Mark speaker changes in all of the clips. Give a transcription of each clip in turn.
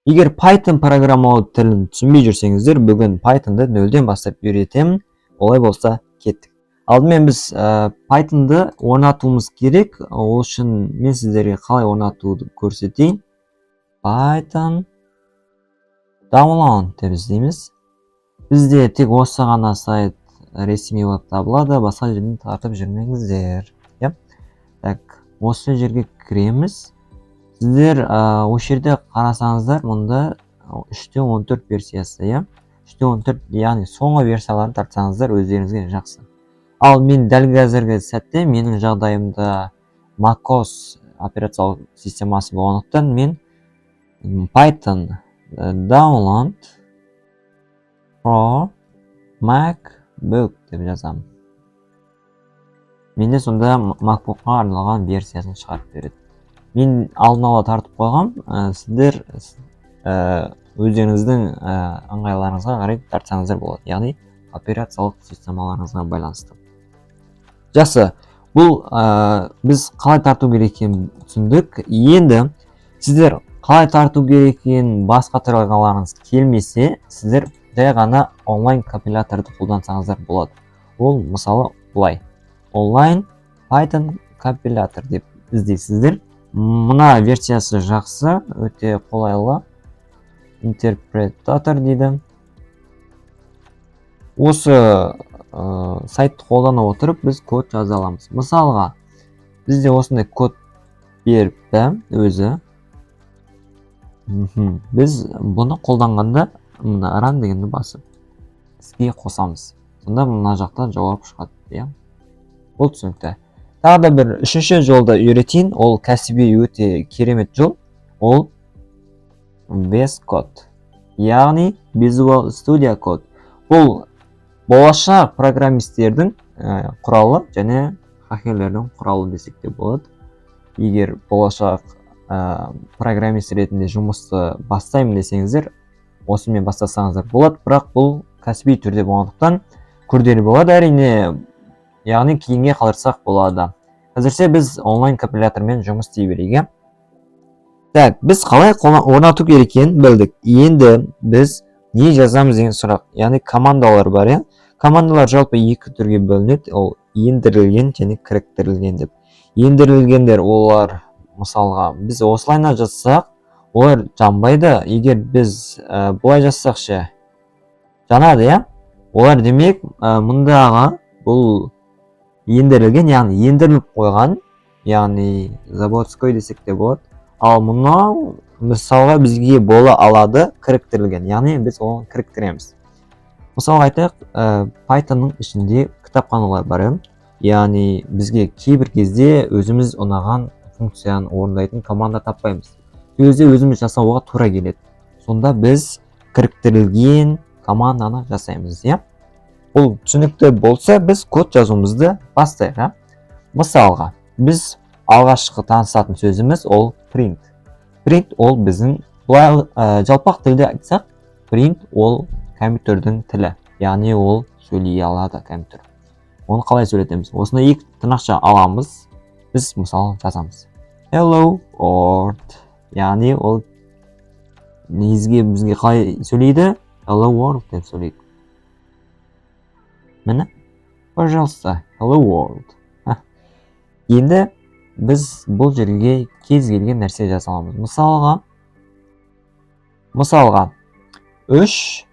Speaker 1: Егер Python программалау тілін түсінбей жүрсеңіздер, бүгін Python'ды нөлден бастап үйретемін. Олай болса, кеттік. Алдымен біз Python'ды орнатуымыз керек. Ол үшін мен сіздерге қалай орнатуды көрсетейін. Python download деп іздейміз. Бізде тек осы ғана сайт ресми болып табылады, басқа жерден тартып жүрмеңіздер. Так, осы жерге кіреміз. Сіздер осы жерде қарасаңыздар, мұнда 3.14 версиясы, 3.14, яғни соңғы версияларын тартсаңыздар өздеріңізге жақсы. Ал мен дәл қазіргі сәтте менің жағдайымда macOS операциялық системасы болғандықтан мен Python download for MacBook деп жазамын. Менде сонда MacBookқа арналған версиясын шығарып береді. Мен алдын ала тартып қойғам, сіздер өздеріңіздің ыңғайларыңызға қарай тартсаңыздар болады, яғни операциялық системаларыңызға байланысты. Жақсы, бұл біз қалай тарту керек екенін түсіндік. Енді сіздер қалай тарту керек екенін басқа тұрғыларыңыз келмесе, сіздер жай ғана онлайн компиляторды қолдансаңыздар болады. Ол мысалы бұлай: онлайн Python компилятор деп іздейсіздер. Мына версиясы жақсы, өте қолайлы. Интерпретатор дейді. Осы сайтты қолдана отырып біз код жаза аламыз. Мысалға, бізде осындай код беріпті өзі. Біз бұны қолданғанда мына run дегенді басып іске қосамыз. Сонда мына жақта жауап шығады. Бұл түсінікті. Тағы да бір үшінші жолда үйретейін. Ол кәсіби өте керемет жол. Ол VS Code, яғни Visual Studio Code. Бұл болашақ программистердің құралы және хакерлердің құралы десек те болады. Егер болашақ программист ретінде жұмысты бастаймын десеңіздер, осымен бастасаңыздар болады. Бірақ бұл кәсіби түрде болғандықтан күрделі болады әрине. Яғни кейінге қалдырсақ болады. Қазірше біз онлайн компилятормен жұмыс істей берейік. Так, біз қалай орнату керек екенін білдік. Енді біз не жазамыз деген сұрақ. Яғни командалар бар. Командалар жалпы екі түрге бөлінеді. Ол ендірілген және кіріктірілген деп. Ендірілгендер олар, мысалға, біз осылайна жазсақ, олар жанбайды. Егер біз бұлай жазсақ ше, жанады, олар демек мұндағы бұл ендірілген, яғни ендіріліп қойған, яғни заводской десек те болады. Ал мұнау мысалға бізге бола алады кіріктірілген, яғни біз оны кіріктіреміз. Мысалға айтайық, Python'ның ішінде кітапханалар бар. Яғни бізге кейбір кезде өзіміз ұнаған функцияны орындайтын команда таппаймыз. Өзде өзіміз жасауға тура келеді. Сонда біз кіріктірілген команданы жасаймыз. Бұл түсінікті болса, біз код жазуымызды бастайық. Мысалға, біз алғашқы танысатын сөзіміз ол print. Print ол біздің, жалпақ тілде айтсақ, print ол компьютердің тілі. Яғни ол сөйлей алады компьютер. Оны қалай сөйлетеміз? Осыны екі тырнақша аламыз. Біз мысалы жазамыз. Hello world. Яғни ол бізге қалай сөйлейді? Hello world деп сөйлейді. Міне, пожалуйста, hello world. Енді біз бұл жерге кез келген нәрсе жаза аламыз. Мысалға, 2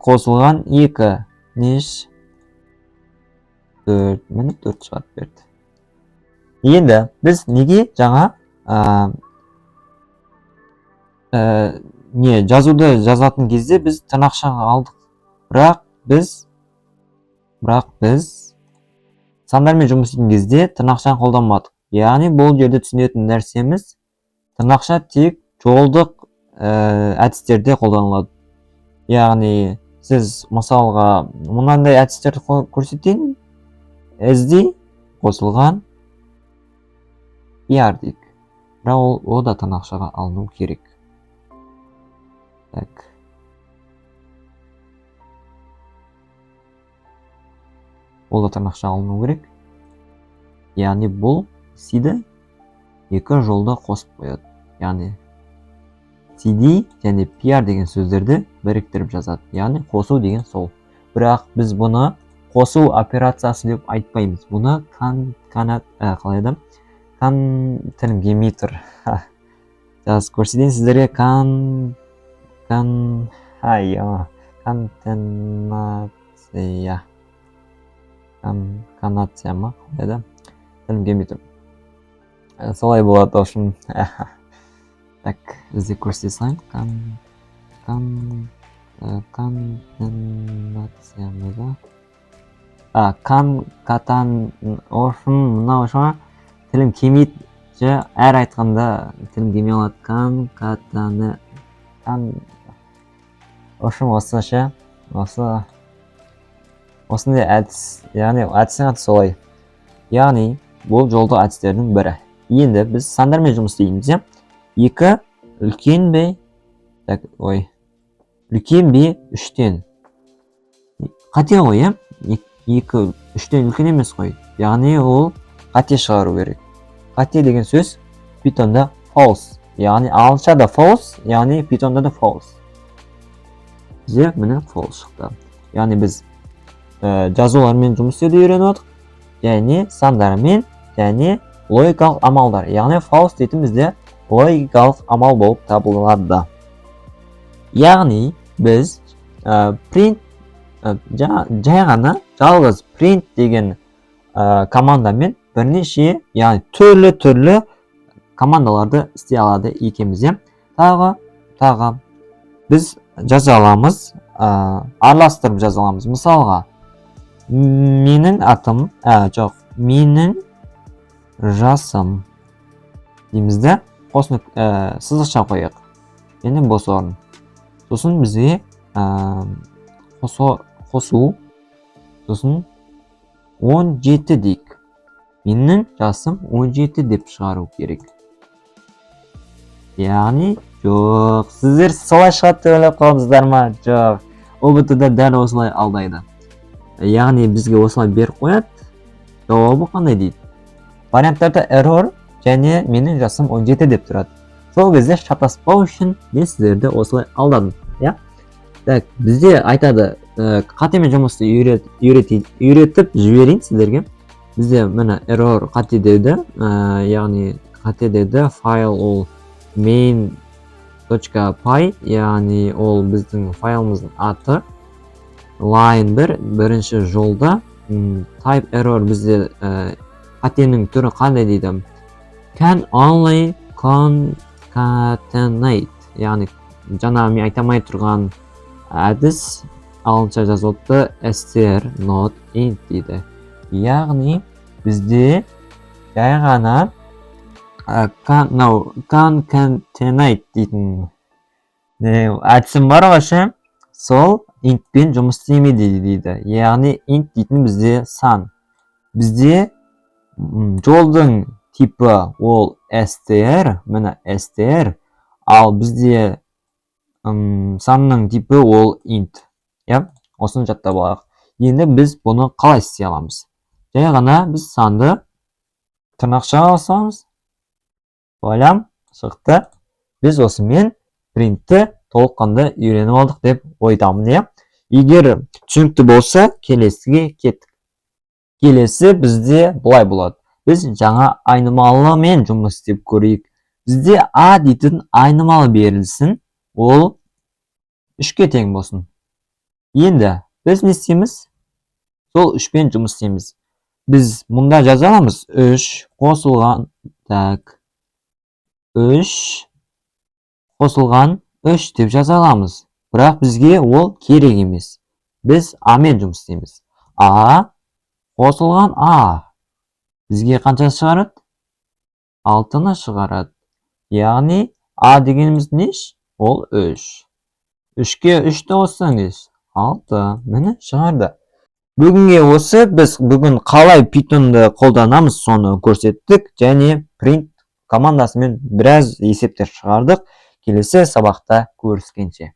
Speaker 1: қосылған 2 неш 4, міне 4 шығарып берді. Енді біз неге жаңа жазуды жазатын кезде біз тырнақшаға алдық. Бірақ біз сандармен жұмыс істейтін кезде тырнақшаны қолданбадық. Яғни бұл жерде түсінетін нәрсеміз тырнақша тек жолдық әдістерде қолданылады. Яғни сіз мысалға мынандай әдістерді көрсетейін. SD қосылған BR дейік. Бірақ ол да тырнақшаға алыну керек. Так. Ол да тырнақша алыну керек. Яғни бұл сиді екі жолда қосып қояды. Яғни cd және pr деген сөздерді біріктіріп жазады. Яғни қосу деген сол. Бірақ біз бұны қосу операциясы деп айтпаймыз. Бұны қалай контенгеметр. Сейчас көрсетейін сіздерге конкатенация. Конкатенация ма? Қалай контенгеметр. Солай болады, в общем. Так, іздеп көрсете салайын. Конкатенация ма? Мынау шама тілім келмейді. Әр айтқанда тілім келмей қалады. Осындай әдіс, яғни әдістің аты солай. Яғни бұл жолды әдістердің бірі. Енді біз сандармен жұмыс істейміз. 2 үлкен бе 3-тен. Қате ғой, 2 3-тен үлкен емес қой. Яғни ол қате шығару керек. Қате деген сөз Python'да false. Яғни ағылшыншада false, яғни Python'да да false. Бізде міне false шықты. Яғни біз жазулармен жұмыс істеуді үйреніп отырмыз. Және сандармен, және логикалық амалдар. Яғни false дейтін бізде логикалық амал болып табылады. Яғни біз print жай ғана жалғыз print деген командамен бірнеше, яғни түрлі командаларды істей алады екенбіз. Тағы біз жаза аламыз, араластырып жаза аламыз. Мысалға, менің атым, менің жасым деймізді, қосынып сызықша қойық. Енді бос орын. Сосын бізге қосу, сосын 17 дейік. Менің жасым 17 деп шығару керек. Яғни, жоқ, сіздер солай шығады деп ойлап қалдыңыздар ма? Жоқ, OBT-да дәл осылай алдайды. Яғни бізге осылай беріп қояды. Жауабы қандай дейді? Варианттарда error және менің жасым 17 деп тұрады. Сол кезде шатаспау үшін мен сіздерді осылай алдадым. Так, бізде айтады, қатемен жұмысты үйретіп жіберейін сіздерге. Бізде міне error қате деді, яғни қате деді, файл ол main.py, яғни ол біздің файлымыздың аты. Line 1, бірінші жолда. Type error бізде қатенің түрі қандай дейді? Can only concatenate, яғни жаңа мен айтамай тұрған әдіс ағылшынша жазылыпты str not int дейді. Яғни бізде жай ғана concatenate дейтін әдісім бар ғой, сол intпен жұмыс істемейді дейді. Яғни int дейтін бізде сан. Бізде жолдың типі ол str, міне str, ал бізде санның типі ол int. Осыны жаттап алайық. Енді біз бұны қалай істей аламыз? Жай ғана біз санды тырнақшаға басамыз. Ойлам, шықты. Біз осымен printті толыққанды үйреніп алдық деп ойдамын. Егер түсінікті болса, келесіге кеттік. Келесі бізде бұлай болады. Біз жаңа айнымалымен жұмыс істеп көрейік. Бізде a дейтін айнымалы берілсін, ол 3-ке тең болсын. Енді біз не істейміз? Сол 3-пен жұмыс істейміз. Біз мұнда жаза аламыз. 3 қосылған 3 қосылған 3 деп жаза аламыз. Бірақ бізге ол керек емес. Біз a-мен жұмыс істейміз. A қосылған a. Бізге қанша шығарады? 6-ны шығарады. Яғни a дегеніміз неш? Ол 3. 3-ке 3-ті қоссаңыз 6. Міне шығарды. Бүгінге осы, біз бүгін қалай Python'ды қолданамыз соны көрсеттік, және print командасымен біраз есептер шығардық. Келесі сабақта көріскенше.